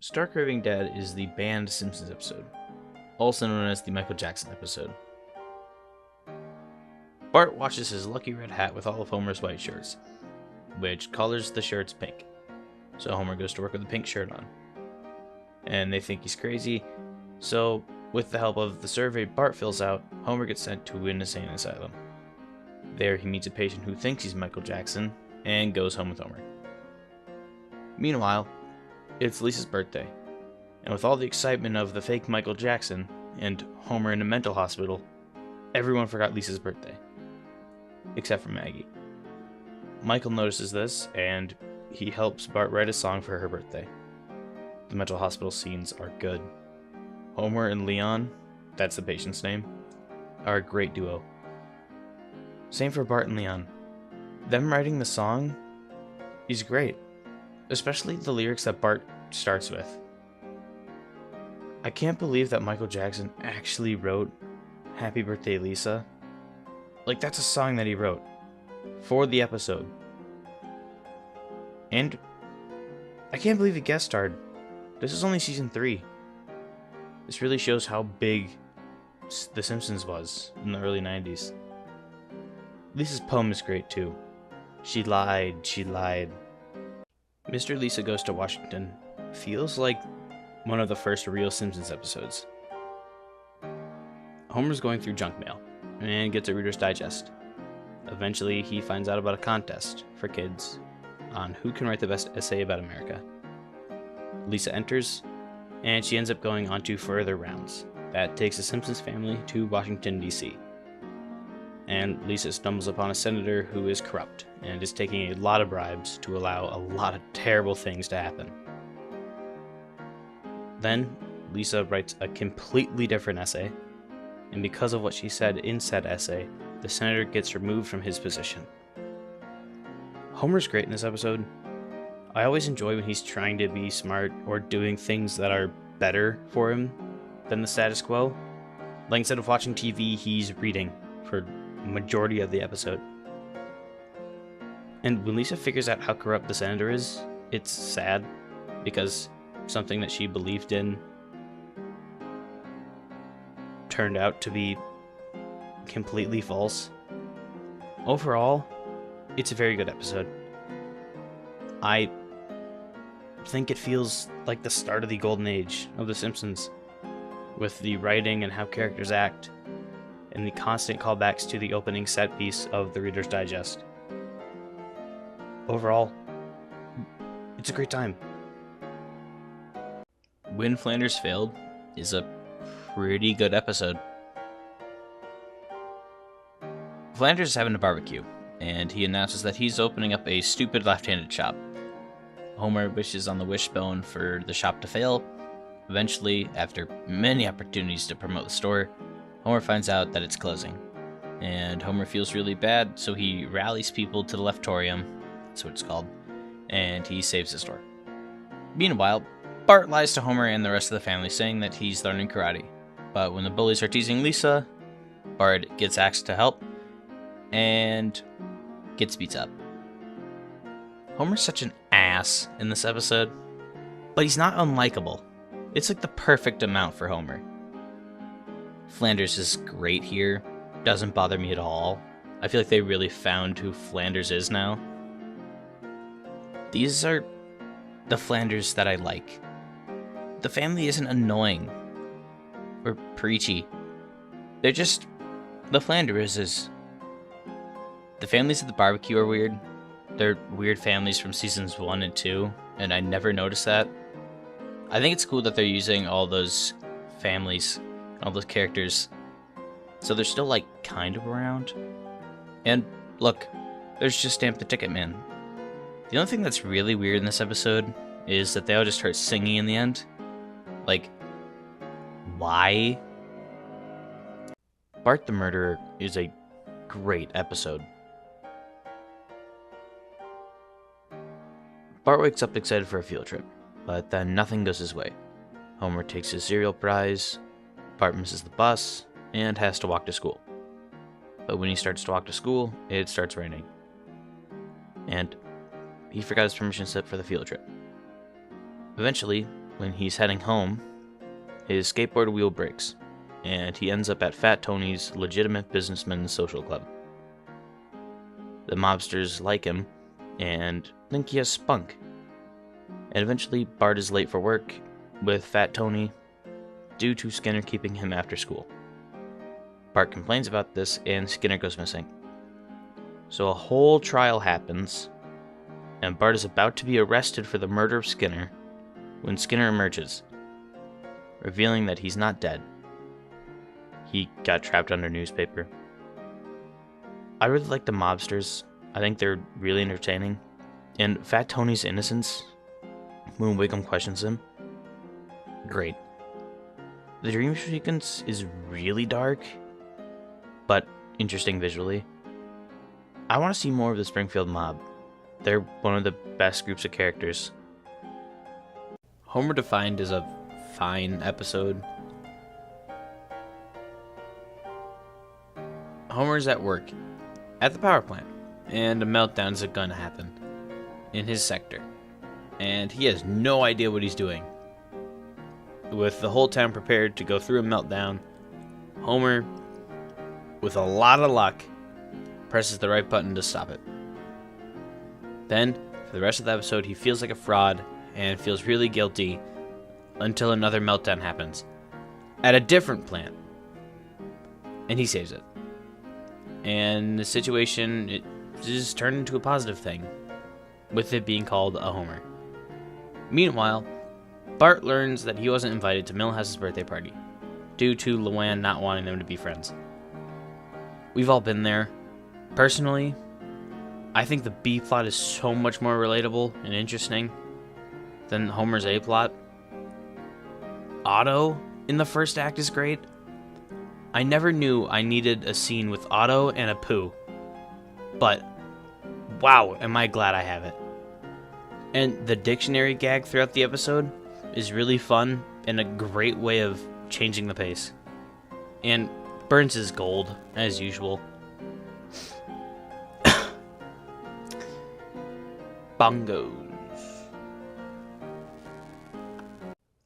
Stark Raving Dad is the banned Simpsons episode, also known as the Michael Jackson episode. Bart watches his lucky red hat with all of Homer's white shirts, which colors the shirts pink. So Homer goes to work with a pink shirt on. And they think he's crazy, so with the help of the survey Bart fills out, Homer gets sent to an insane asylum. There he meets a patient who thinks he's Michael Jackson, and goes home with Homer. Meanwhile, it's Lisa's birthday, and with all the excitement of the fake Michael Jackson and Homer in a mental hospital, everyone forgot Lisa's birthday. Except for Maggie. Michael notices this, and he helps Bart write a song for her birthday. The mental hospital scenes are good. Homer and Leon, that's the patient's name, are a great duo. Same for Bart and Leon. Them writing the song is great, especially the lyrics that Bart starts with. I can't believe that Michael Jackson actually wrote Happy Birthday Lisa. Like, that's a song that he wrote for the episode. And I can't believe he guest starred. This is only season 3. This really shows how big The Simpsons was in the early 90s. Lisa's poem is great too. She lied, she lied. Mr. Lisa Goes to Washington feels like one of the first real Simpsons episodes. Homer's going through junk mail and gets a Reader's Digest. Eventually, he finds out about a contest for kids on who can write the best essay about America. Lisa enters, and she ends up going on to further rounds. That takes the Simpsons family to Washington, D.C. And Lisa stumbles upon a senator who is corrupt and is taking a lot of bribes to allow a lot of terrible things to happen. Then, Lisa writes a completely different essay, and because of what she said in said essay, the senator gets removed from his position. Homer's great in this episode. I always enjoy when he's trying to be smart or doing things that are better for him than the status quo. Like, instead of watching TV, he's reading for the majority of the episode. And when Lisa figures out how corrupt the senator is, it's sad, because something that she believed in turned out to be completely false. Overall, it's a very good episode. I think it feels like the start of the golden age of The Simpsons, with the writing and how characters act, and the constant callbacks to the opening set piece of the Reader's Digest. Overall, it's a great time. When Flanders Failed is a pretty good episode. Flanders is having a barbecue, and he announces that he's opening up a stupid left-handed shop. Homer wishes on the wishbone for the shop to fail. Eventually, after many opportunities to promote the store, Homer finds out that it's closing. And Homer feels really bad, so he rallies people to the Leftorium, that's what it's called, and he saves the store. Meanwhile, Bart lies to Homer and the rest of the family, saying that he's learning karate. But when the bullies are teasing Lisa, Bart gets asked to help, and gets beat up. Homer's such an ass in this episode, but he's not unlikable. It's like the perfect amount for Homer. Flanders is great here, doesn't bother me at all. I feel like they really found who Flanders is now. These are the Flanders that I like. The family isn't annoying or preachy. They're just the Flanderses. The families at the barbecue are weird. They're weird families from seasons 1 and 2, and I never noticed that. I think it's cool that they're using all those families, all those characters, so they're still, like, kind of around. And, look, there's Just Stamp the Ticket Man. The only thing that's really weird in this episode is that they all just start singing in the end. Like, why? Bart the Murderer is a great episode. Bart wakes up excited for a field trip, but then nothing goes his way. Homer takes his cereal prize, Bart misses the bus, and has to walk to school. But when he starts to walk to school, it starts raining. And he forgot his permission slip for the field trip. Eventually, when he's heading home, his skateboard wheel breaks, and he ends up at Fat Tony's legitimate businessman's social club. The mobsters like him and think he has spunk. And eventually, Bart is late for work with Fat Tony due to Skinner keeping him after school. Bart complains about this, and Skinner goes missing. So a whole trial happens, and Bart is about to be arrested for the murder of Skinner when Skinner emerges, revealing that he's not dead. He got trapped under newspaper. I really like the mobsters. I think they're really entertaining. And Fat Tony's innocence, when Wiggum questions him, great. The dream sequence is really dark, but interesting visually. I want to see more of the Springfield Mob. They're one of the best groups of characters. Homer Defined is a fine episode. Homer's at work, at the power plant, and a meltdown is going to happen in his sector. And he has no idea what he's doing. With the whole town prepared to go through a meltdown, Homer, with a lot of luck, presses the right button to stop it. Then, for the rest of the episode, he feels like a fraud and feels really guilty until another meltdown happens at a different plant. And he saves it. And the situation, it just turned into a positive thing, with it being called a Homer. Meanwhile, Bart learns that he wasn't invited to Millhouse's birthday party, due to Luann not wanting them to be friends. We've all been there. Personally, I think the B plot is so much more relatable and interesting than Homer's A plot. Otto in the first act is great. I never knew I needed a scene with Otto and Apu, but wow, am I glad I have it. And the dictionary gag throughout the episode is really fun and a great way of changing the pace. And Burns is gold, as usual. Bongos.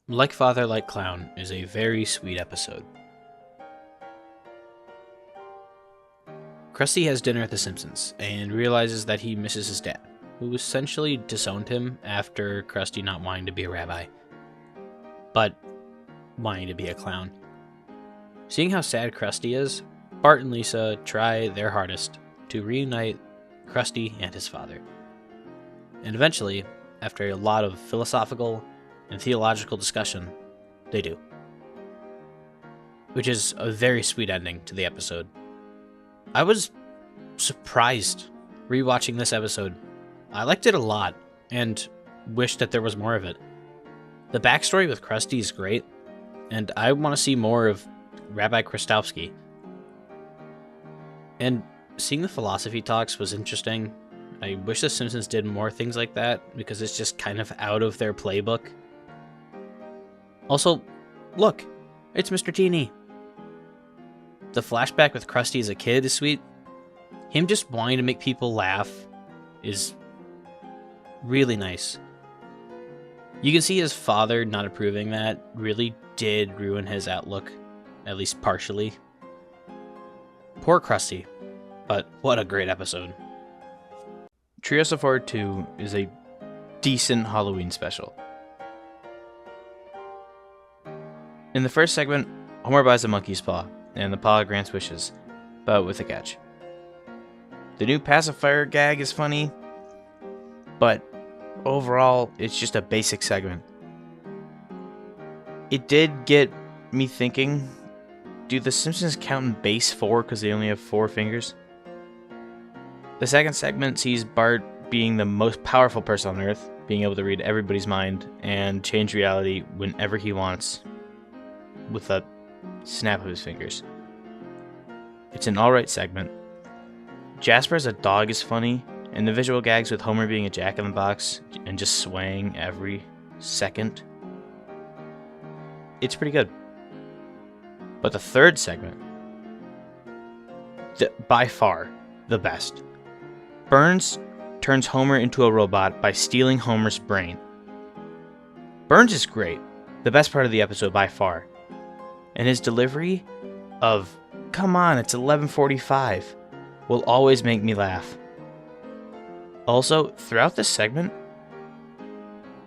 Like Father, Like Clown is a very sweet episode. Krusty has dinner at the Simpsons and realizes that he misses his dad, who essentially disowned him after Krusty not wanting to be a rabbi, but wanting to be a clown. Seeing how sad Krusty is, Bart and Lisa try their hardest to reunite Krusty and his father. And eventually, after a lot of philosophical and theological discussion, they do. Which is a very sweet ending to the episode. I was surprised rewatching this episode. I liked it a lot and wished that there was more of it. The backstory with Krusty is great, and I want to see more of Rabbi Krastowski. And seeing the philosophy talks was interesting. I wish The Simpsons did more things like that, because it's just kind of out of their playbook. Also, look, it's Mr. Teeny. The flashback with Krusty as a kid is sweet. Him just wanting to make people laugh is really nice. You can see his father not approving that really did ruin his outlook, at least partially. Poor Krusty, but what a great episode. Treehouse of Horror 2 is a decent Halloween special. In the first segment, Homer buys a monkey's paw, and the paw grants wishes, but with a catch. The new pacifier gag is funny, but overall, it's just a basic segment. It did get me thinking, do the Simpsons count in base 4 because they only have 4 fingers? The second segment sees Bart being the most powerful person on Earth, being able to read everybody's mind and change reality whenever he wants, with a snap of his fingers. It's an alright segment. Jasper as a dog is funny, and the visual gags with Homer being a jack-in-the-box and just swaying every second, it's pretty good. But the third segment, by far the best. Burns turns Homer into a robot by stealing Homer's brain. Burns is great, the best part of the episode by far. And his delivery of, "Come on, it's 11:45, will always make me laugh. Also, throughout this segment,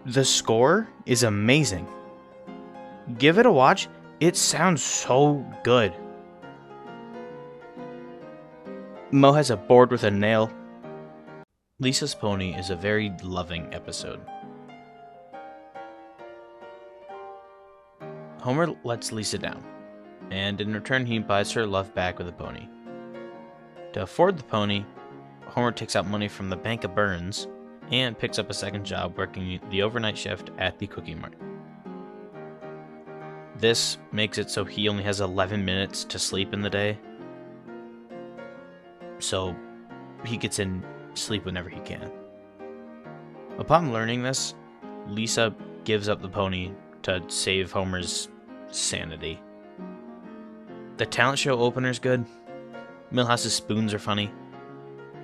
the score is amazing. Give it a watch, it sounds so good. Mo has a board with a nail. Lisa's pony is a very loving episode. Homer lets Lisa down, and in return he buys her love back with a pony. To afford the pony, Homer takes out money from the Bank of Burns and picks up a second job working the overnight shift at the Cookie Mart. This makes it so he only has 11 minutes to sleep in the day, so he gets in sleep whenever he can. Upon learning this, Lisa gives up the pony to save Homer's sanity. The talent show opener's good. Milhouse's spoons are funny.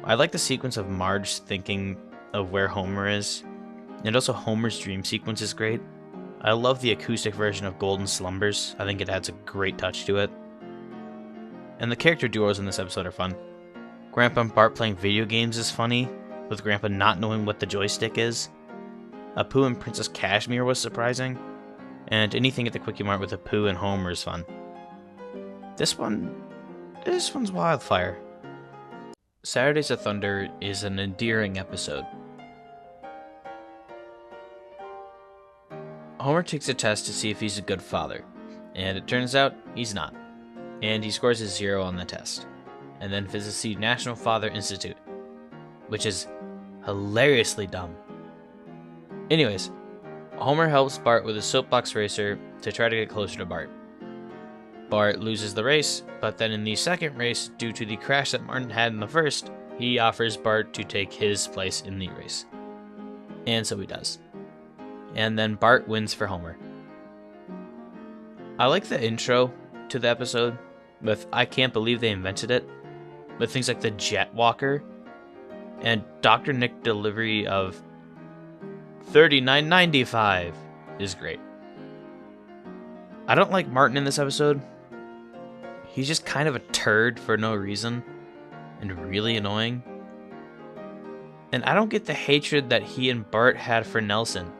I like the sequence of Marge thinking of where Homer is, and also Homer's dream sequence is great. I love the acoustic version of Golden Slumbers. I think it adds a great touch to it. And the character duos in this episode are fun. Grandpa and Bart playing video games is funny, with Grandpa not knowing what the joystick is. Apu and Princess Cashmere was surprising, and anything at the Quickie Mart with Apu and Homer is fun. This one's wildfire. Saturdays of Thunder is an endearing episode. Homer takes a test to see if he's a good father, and it turns out he's not, and he scores a 0 on the test, and then visits the National Father Institute, which is hilariously dumb. Anyways, Homer helps Bart with a soapbox racer to try to get closer to Bart. Bart loses the race, but then in the second race, due to the crash that Martin had in the first, he offers Bart to take his place in the race. And so he does. And then Bart wins for Homer. I like the intro to the episode with "I can't believe they invented it," with things like the jet walker, and Dr. Nick's delivery of $39.95 is great. I don't like Martin in this episode. He's just kind of a turd for no reason, and really annoying. And I don't get the hatred that he and Bart had for Nelson.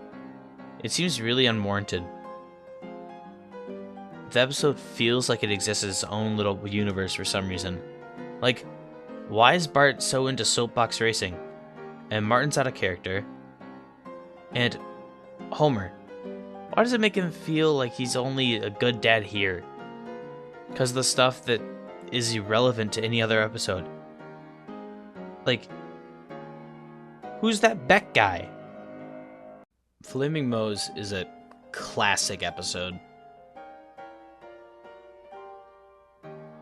It seems really unwarranted. The episode feels like it exists as its own little universe for some reason. Like, why is Bart so into soapbox racing? And Martin's out of character. And Homer, why does it make him feel like he's only a good dad here? Because the stuff that is irrelevant to any other episode. Like, who's that Beck guy? Flaming Moe's is a classic episode.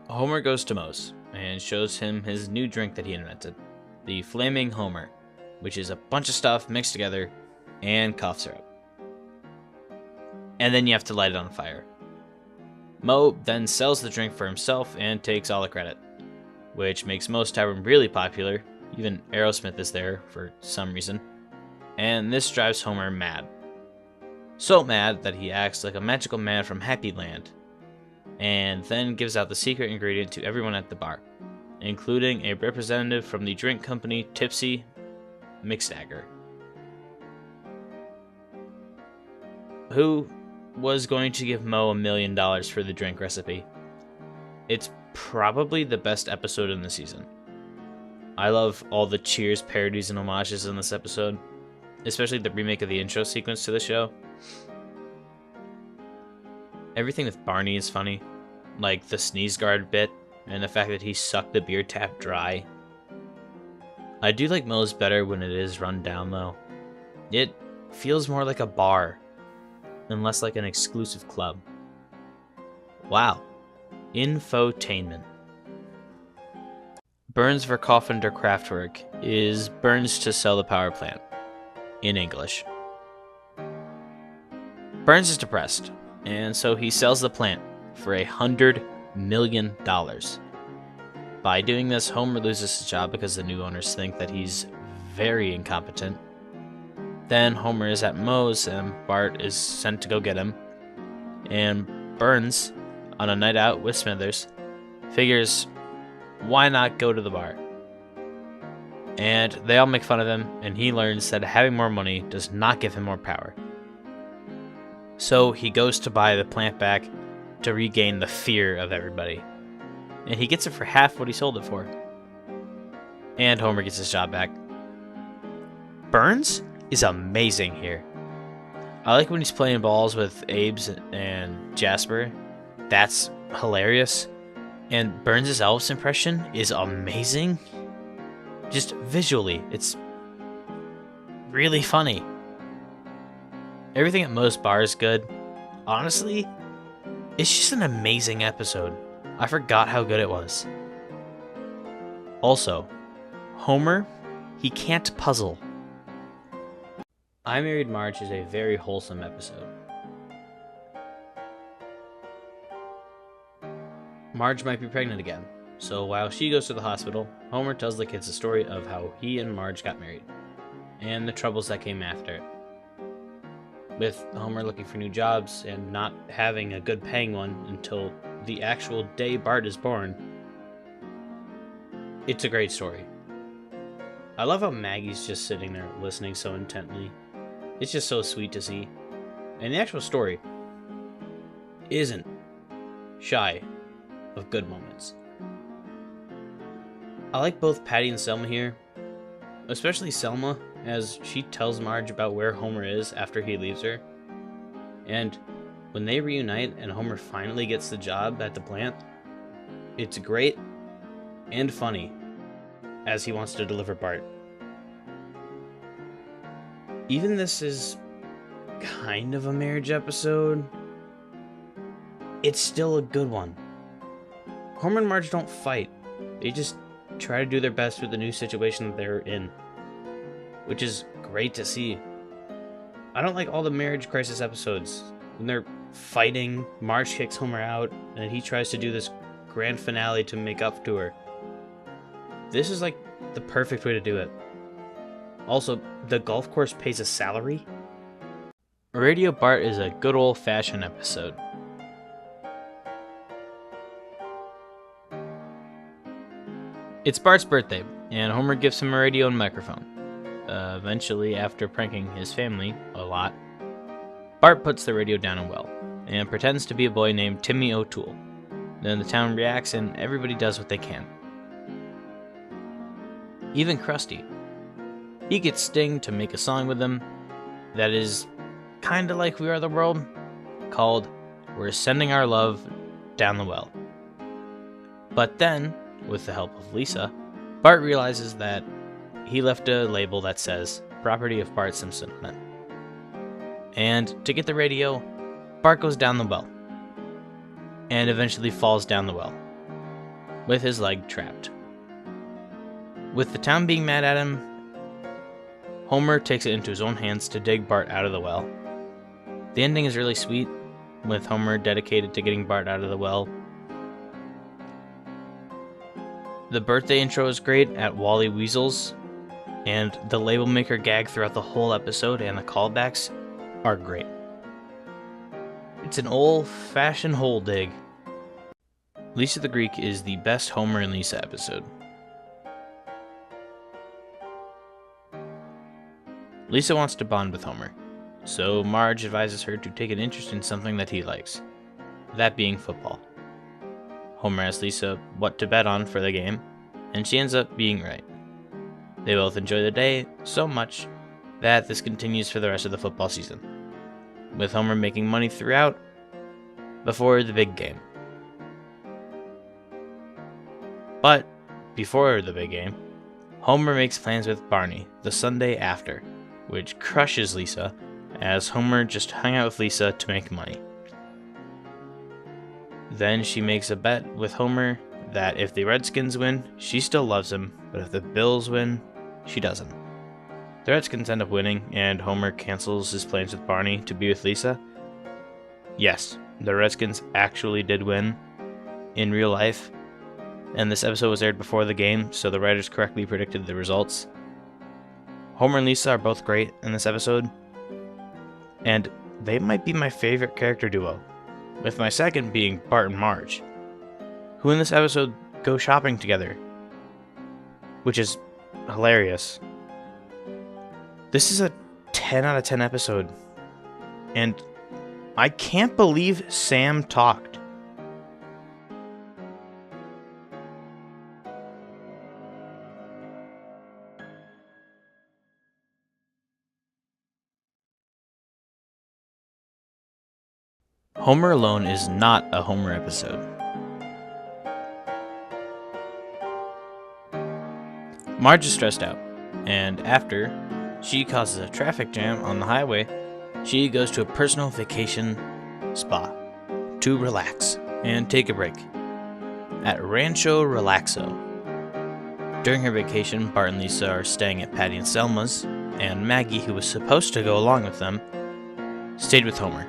Homer goes to Moe's and shows him his new drink that he invented, the Flaming Homer, which is a bunch of stuff mixed together and cough syrup. And then you have to light it on fire. Moe then sells the drink for himself and takes all the credit, which makes Moe's Tavern really popular. Even Aerosmith is there for some reason. And this drives Homer mad. So mad that he acts like a magical man from Happy Land, and then gives out the secret ingredient to everyone at the bar, including a representative from the drink company Tipsy McStagger, who was going to give Moe $1 million for the drink recipe. It's probably the best episode in the season. I love all the Cheers parodies and homages in this episode, especially the remake of the intro sequence to the show. Everything with Barney is funny, like the sneeze guard bit, and the fact that he sucked the beer tap dry. I do like Moe's better when it is run down, though. It feels more like a bar, and less like an exclusive club. Wow. Infotainment. Burns Verkaufen der Kraftwerk is Burns to sell the power plant, in English. Burns is depressed, and so he sells the plant for $100 million. By doing this, Homer loses his job because the new owners think that he's very incompetent. Then Homer is at Moe's and Bart is sent to go get him. And Burns, on a night out with Smithers, figures, why not go to the bar? And they all make fun of him, and he learns that having more money does not give him more power. So he goes to buy the plant back to regain the fear of everybody. And he gets it for half what he sold it for. And Homer gets his job back. Burns is amazing here. I like when he's playing balls with Abe's and Jasper. That's hilarious. And Burns' Elvis impression is amazing. Just visually, it's really funny. Everything at Moe's bar is good. Honestly, it's just an amazing episode. I forgot how good it was. Also, Homer, he can't puzzle. I Married Marge is a very wholesome episode. Marge might be pregnant again, so while she goes to the hospital, Homer tells the kids the story of how he and Marge got married, and the troubles that came after it. With Homer looking for new jobs and not having a good paying one until the actual day Bart is born. It's a great story. I love how Maggie's just sitting there listening so intently. It's just so sweet to see. And the actual story isn't shy of good moments. I like both Patty and Selma here, especially Selma, as she tells Marge about where Homer is after he leaves her. And when they reunite and Homer finally gets the job at the plant, it's great and funny as he wants to deliver Bart. Even this is kind of a marriage episode, it's still a good one. Homer and Marge don't fight. They just try to do their best with the new situation that they're in, which is great to see. I don't like all the marriage crisis episodes. When they're fighting, Marge kicks Homer out, and he tries to do this grand finale to make up to her. This is like the perfect way to do it. Also, the golf course pays a salary. Radio Bart is a good old-fashioned episode. It's Bart's birthday, and Homer gives him a radio and microphone. Eventually, after pranking his family a lot, Bart puts the radio down and well, and pretends to be a boy named Timmy O'Toole. Then the town reacts, and everybody does what they can. Even Krusty. He gets Sting to make a song with him that is kinda like We Are the World, called We're Sending Our Love Down the Well. But then, with the help of Lisa, Bart realizes that he left a label that says Property of Bart Simpson on it. And to get the radio, Bart goes down the well, and eventually falls down the well, with his leg trapped. With the town being mad at him, Homer takes it into his own hands to dig Bart out of the well. The ending is really sweet, with Homer dedicated to getting Bart out of the well. The birthday intro is great at Wally Weasel's, and the label maker gag throughout the whole episode and the callbacks are great. It's an old-fashioned hole dig. Lisa the Greek is the best Homer and Lisa episode. Lisa wants to bond with Homer, so Marge advises her to take an interest in something that he likes, that being football. Homer asks Lisa what to bet on for the game, and she ends up being right. They both enjoy the day so much that this continues for the rest of the football season, with Homer making money throughout before the big game. But before the big game, Homer makes plans with Barney the Sunday after, which crushes Lisa, as Homer just hung out with Lisa to make money. Then she makes a bet with Homer that if the Redskins win, she still loves him, but if the Bills win, she doesn't. The Redskins end up winning, and Homer cancels his plans with Barney to be with Lisa. Yes, the Redskins actually did win in real life, and this episode was aired before the game, so the writers correctly predicted the results. Homer and Lisa are both great in this episode, and they might be my favorite character duo, with my second being Bart and Marge, who in this episode go shopping together, which is hilarious. This is a 10 out of 10 episode, and I can't believe Sam talked. Homer Alone is not a Homer episode. Marge is stressed out, and after she causes a traffic jam on the highway, she goes to a personal vacation spa to relax and take a break at Rancho Relaxo. During her vacation, Bart and Lisa are staying at Patty and Selma's, and Maggie, who was supposed to go along with them, stayed with Homer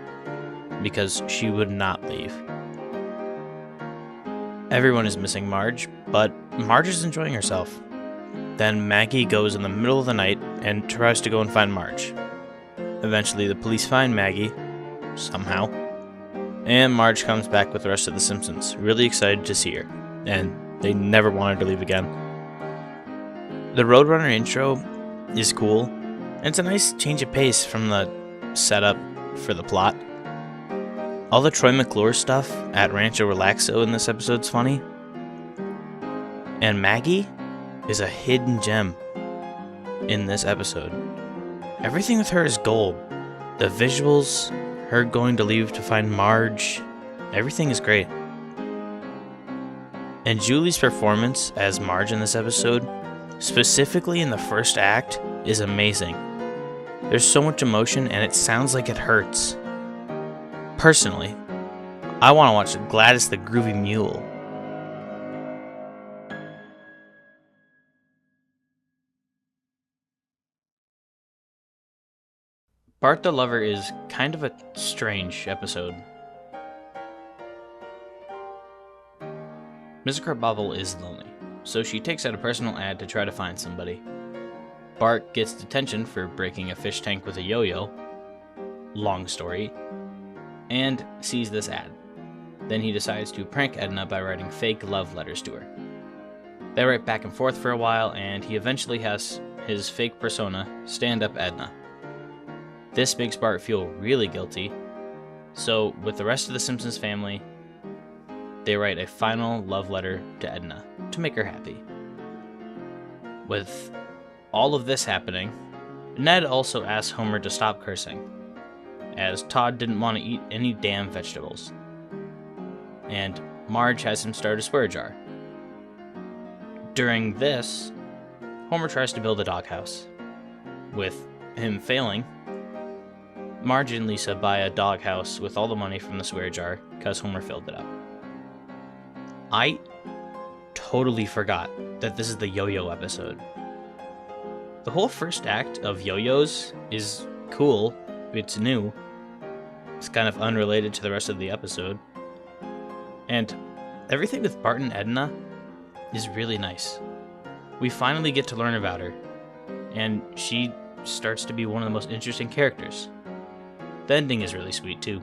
because she would not leave. Everyone is missing Marge, but Marge is enjoying herself. Then Maggie goes in the middle of the night and tries to go and find Marge. Eventually, the police find Maggie, somehow, and Marge comes back with the rest of the Simpsons, really excited to see her, and they never wanted to leave again. The Roadrunner intro is cool, and it's a nice change of pace from the setup for the plot. All the Troy McClure stuff at Rancho Relaxo in this episode's funny, and Maggie is a hidden gem in this episode. Everything with her is gold. The visuals, her going to leave to find Marge, everything is great. And Julie's performance as Marge in this episode, specifically in the first act, is amazing. There's so much emotion and it sounds like it hurts. Personally, I want to watch Gladys the Groovy Mule. Bart the Lover is kind of a strange episode. Mrs. Krabappel is lonely, so she takes out a personal ad to try to find somebody. Bart gets detention for breaking a fish tank with a yo-yo, long story, and sees this ad. Then he decides to prank Edna by writing fake love letters to her. They write back and forth for a while, and he eventually has his fake persona stand up Edna. This makes Bart feel really guilty, so with the rest of the Simpsons family, they write a final love letter to Edna to make her happy. With all of this happening, Ned also asks Homer to stop cursing, as Todd didn't want to eat any damn vegetables. And Marge has him start a swear jar. During this, Homer tries to build a doghouse. With him failing, Marge and Lisa buy a doghouse with all the money from the swear jar because Homer filled it up. I totally forgot that this is the yo-yo episode. The whole first act of yo-yos is cool. It's new. It's kind of unrelated to the rest of the episode. And everything with Bart and Edna is really nice. We finally get to learn about her, and she starts to be one of the most interesting characters. The ending is really sweet, too.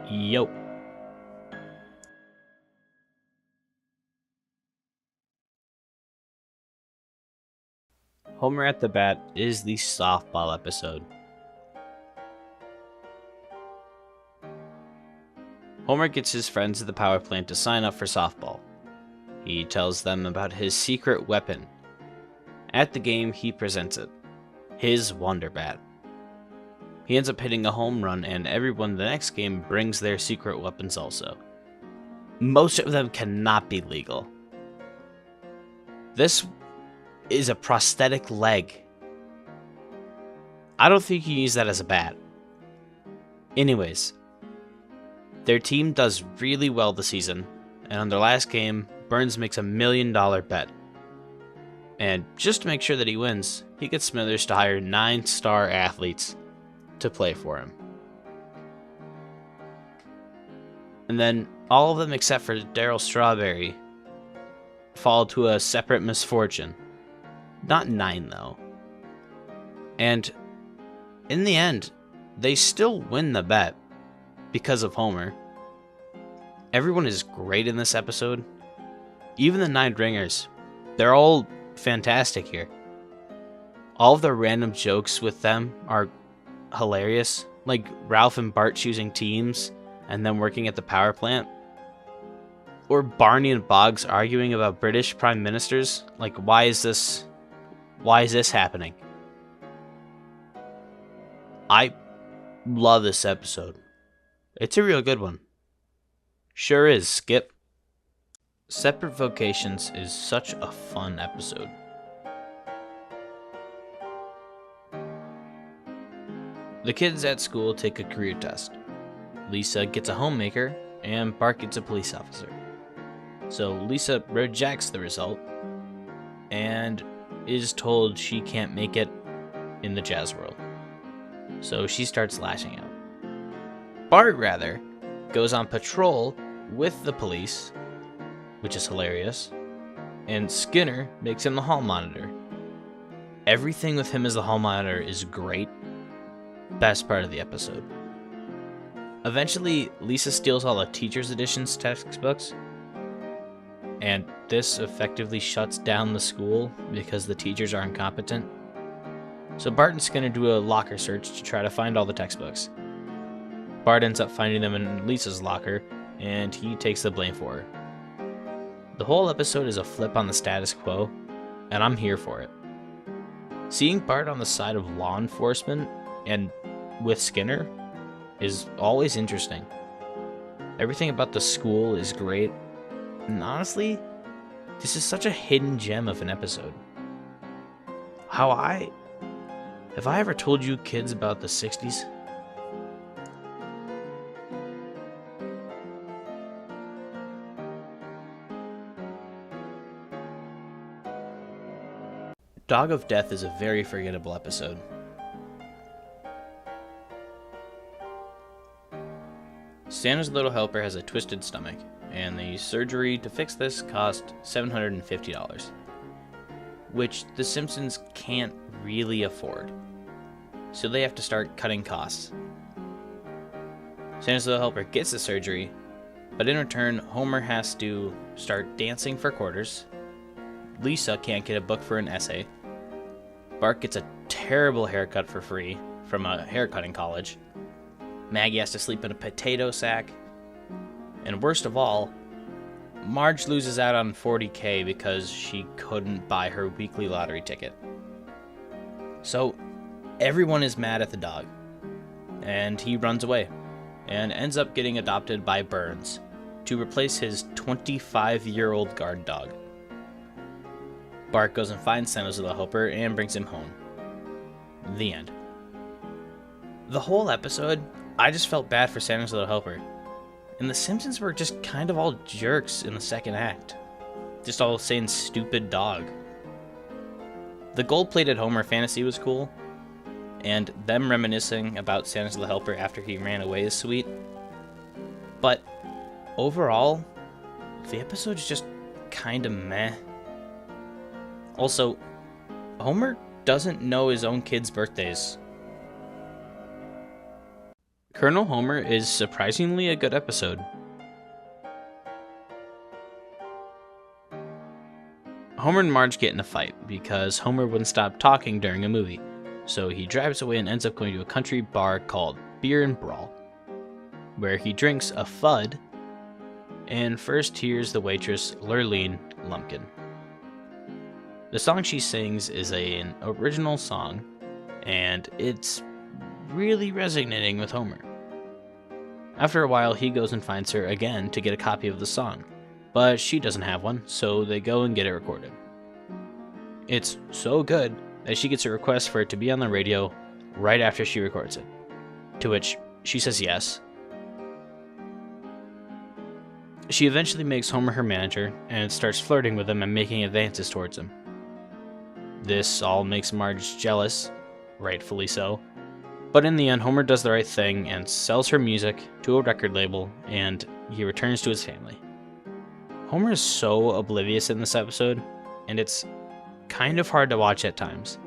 Yo. Homer at the Bat is the softball episode. Homer gets his friends at the power plant to sign up for softball. He tells them about his secret weapon. At the game, he presents it. His Wonder Bat. He ends up hitting a home run, and everyone the next game brings their secret weapons also. Most of them cannot be legal. This is a prosthetic leg. I don't think you use that as a bat. Anyways, their team does really well this season, and on their last game, Burns makes $1 million bet. And just to make sure that he wins, he gets Smithers to hire 9-star athletes to play for him. And then all of them except for Darryl Strawberry fall to a separate misfortune. Not 9 though. And in the end, they still win the bet because of Homer. Everyone is great in this episode. Even the 9 ringers. They're all fantastic here. All of the random jokes with them are hilarious. Like Ralph and Bart choosing teams and then working at the power plant. Or Barney and Boggs arguing about British prime ministers. Like, why is this happening? I love this episode. It's a real good one. Sure is, Skip. Separate Vocations is such a fun episode. The kids at school take a career test. Lisa gets a homemaker, and Bart gets a police officer. So Lisa rejects the result, and is told she can't make it in the jazz world. So she starts lashing out. Bart, rather, goes on patrol with the police, which is hilarious, and Skinner makes him the hall monitor. Everything with him as the hall monitor is great. Best part of the episode. Eventually, Lisa steals all the teacher's editions textbooks, and this effectively shuts down the school because the teachers are incompetent. So Bart and Skinner do a locker search to try to find all the textbooks. Bart ends up finding them in Lisa's locker, and he takes the blame for her. The whole episode is a flip on the status quo, and I'm here for it. Seeing Bart on the side of law enforcement and with Skinner is always interesting. Everything about the school is great, and honestly, this is such a hidden gem of an episode. Have I ever told you kids about the 60s? Dog of Death is a very forgettable episode. Santa's little helper has a twisted stomach, and the surgery to fix this cost $750, which the Simpsons can't really afford. So they have to start cutting costs. Santa's little helper gets the surgery, but in return, Homer has to start dancing for quarters. Lisa can't get a book for an essay. Bart gets a terrible haircut for free from a haircutting college. Maggie has to sleep in a potato sack. And worst of all, Marge loses out on $40,000 because she couldn't buy her weekly lottery ticket. So everyone is mad at the dog, and he runs away and ends up getting adopted by Burns to replace his 25-year-old guard dog. Bart goes and finds Santa's little helper and brings him home. The end. The whole episode, I just felt bad for Santa's little helper. And the Simpsons were just kind of all jerks in the second act. Just all saying stupid dog. The gold-plated Homer fantasy was cool, and them reminiscing about Santa's little helper after he ran away is sweet. But overall, the episode's just kinda meh. Also, Homer doesn't know his own kids' birthdays. Colonel Homer is surprisingly a good episode. Homer and Marge get in a fight because Homer wouldn't stop talking during a movie, so he drives away and ends up going to a country bar called Beer and Brawl, where he drinks a Fudd and first hears the waitress Lurleen Lumpkin. The song she sings is an original song, and it's really resonating with Homer. After a while, he goes and finds her again to get a copy of the song, but she doesn't have one, so they go and get it recorded. It's so good that she gets a request for it to be on the radio right after she records it, to which she says yes. She eventually makes Homer her manager and starts flirting with him and making advances towards him. This all makes Marge jealous, rightfully so, but in the end, Homer does the right thing and sells her music to a record label, and he returns to his family. Homer is so oblivious in this episode, and it's kind of hard to watch at times,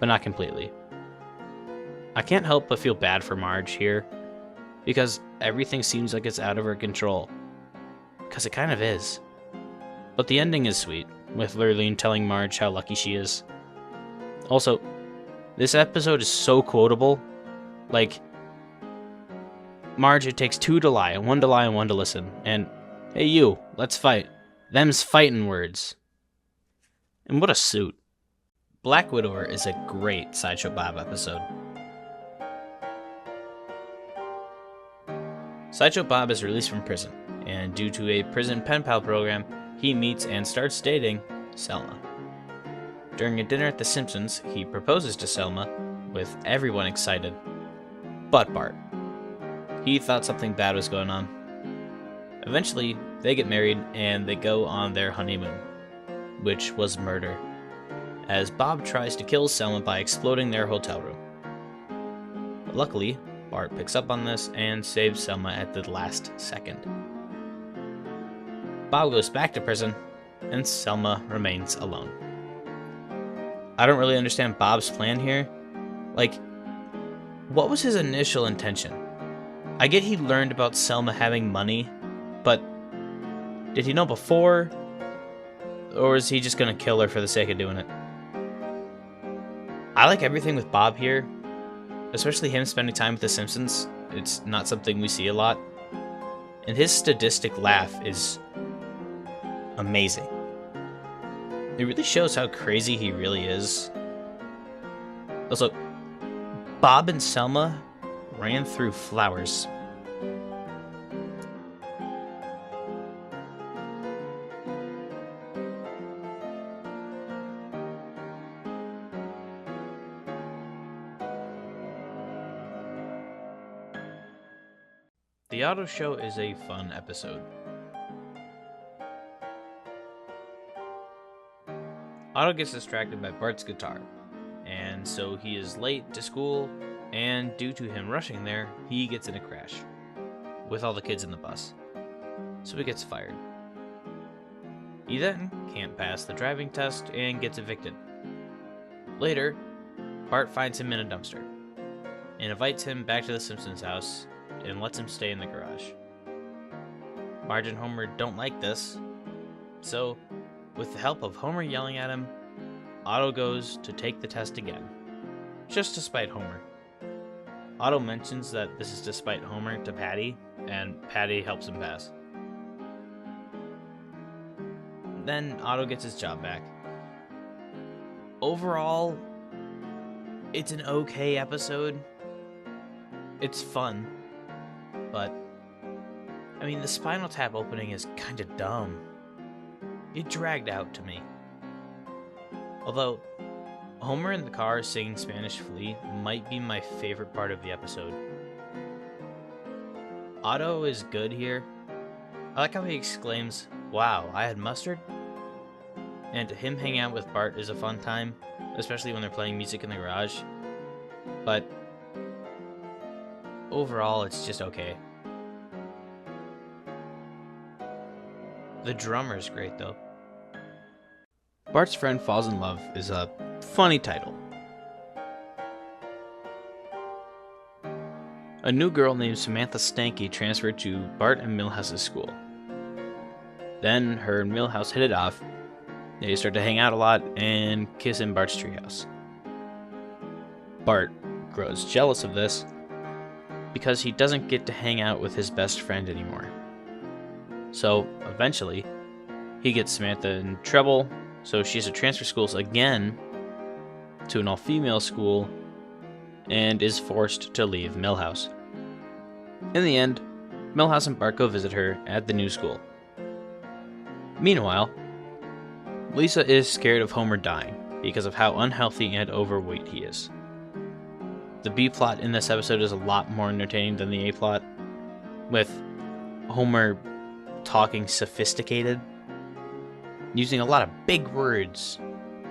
but not completely. I can't help but feel bad for Marge here, because everything seems like it's out of her control. Because it kind of is. But the ending is sweet, with Lurleen telling Marge how lucky she is. Also, this episode is so quotable. Like, Marge, it takes two to lie, one to lie and one to listen. And, hey you, let's fight. Them's fighting words. And what a suit. Black Widower is a great Sideshow Bob episode. Sideshow Bob is released from prison, and due to a prison pen pal program, he meets and starts dating Selma. During a dinner at the Simpsons, he proposes to Selma, with everyone excited, but Bart. He thought something bad was going on. Eventually, they get married and they go on their honeymoon, which was murder, as Bob tries to kill Selma by exploding their hotel room. Luckily, Bart picks up on this and saves Selma at the last second. Bob goes back to prison, and Selma remains alone. I don't really understand Bob's plan here. Like, what was his initial intention? I get he learned about Selma having money, but did he know before? Or is he just gonna kill her for the sake of doing it? I like everything with Bob here, especially him spending time with the Simpsons. It's not something we see a lot. And his sadistic laugh is amazing. It really shows how crazy he really is. Also, Bob and Selma ran through flowers. The auto show is a fun episode. Otto gets distracted by Bart's guitar, and so he is late to school, and due to him rushing there, he gets in a crash with all the kids in the bus, so he gets fired. He then can't pass the driving test and gets evicted. Later, Bart finds him in a dumpster and invites him back to the Simpsons house and lets him stay in the garage. Marge and Homer don't like this, so with the help of Homer yelling at him, Otto goes to take the test again, just to spite Homer. Otto mentions that this is to spite Homer to Patty, and Patty helps him pass. Then Otto gets his job back. Overall, it's an okay episode. It's fun, but I mean, the Spinal Tap opening is kinda dumb. It dragged out to me. Although, Homer in the car singing Spanish Flea might be my favorite part of the episode. Otto is good here. I like how he exclaims, "Wow, I had mustard?" And him hanging out with Bart is a fun time, especially when they're playing music in the garage. But overall, it's just okay. The drummer's great though. Bart's Friend Falls in Love is a funny title. A new girl named Samantha Stanky transferred to Bart and Milhouse's school. Then her and Milhouse hit it off. They start to hang out a lot and kiss in Bart's treehouse. Bart grows jealous of this because he doesn't get to hang out with his best friend anymore. So eventually, he gets Samantha in trouble, so she has to transfer schools again to an all-female school and is forced to leave Milhouse. In the end, Milhouse and Bart go visit her at the new school. Meanwhile, Lisa is scared of Homer dying because of how unhealthy and overweight he is. The B-plot in this episode is a lot more entertaining than the A-plot, with Homer talking sophisticated, using a lot of big words,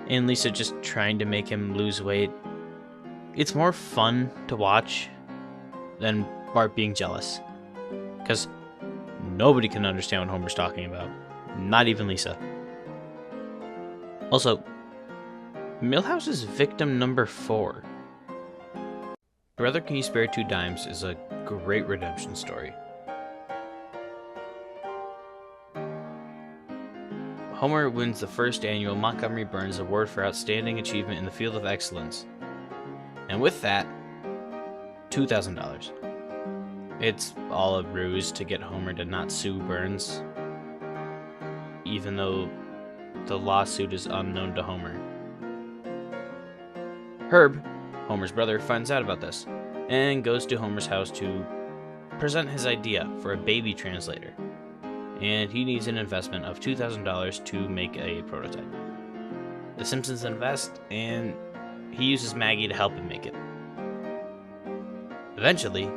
and Lisa just trying to make him lose weight. It's more fun to watch than Bart being jealous, because nobody can understand what Homer's talking about, not even Lisa. Also, Milhouse is victim number 4. Brother Can You Spare 2 Dimes is a great redemption story. Homer wins the first annual Montgomery Burns Award for Outstanding Achievement in the Field of Excellence. And with that, $2,000. It's all a ruse to get Homer to not sue Burns, even though the lawsuit is unknown to Homer. Herb, Homer's brother, finds out about this and goes to Homer's house to present his idea for a baby translator. And he needs an investment of $2,000 to make a prototype. The Simpsons invest, and he uses Maggie to help him make it. Eventually,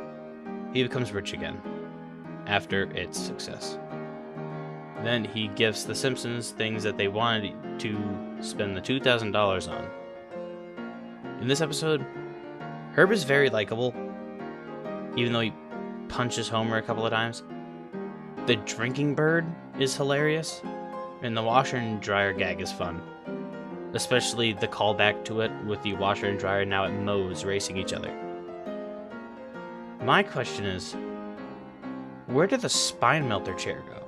he becomes rich again, after its success. Then he gives the Simpsons things that they wanted to spend the $2,000 on. In this episode, Herb is very likable, even though he punches Homer a couple of times. The drinking bird is hilarious, and the washer and dryer gag is fun. Especially the callback to it with the washer and dryer now at Moe's racing each other. My question is, where did the spine melter chair go?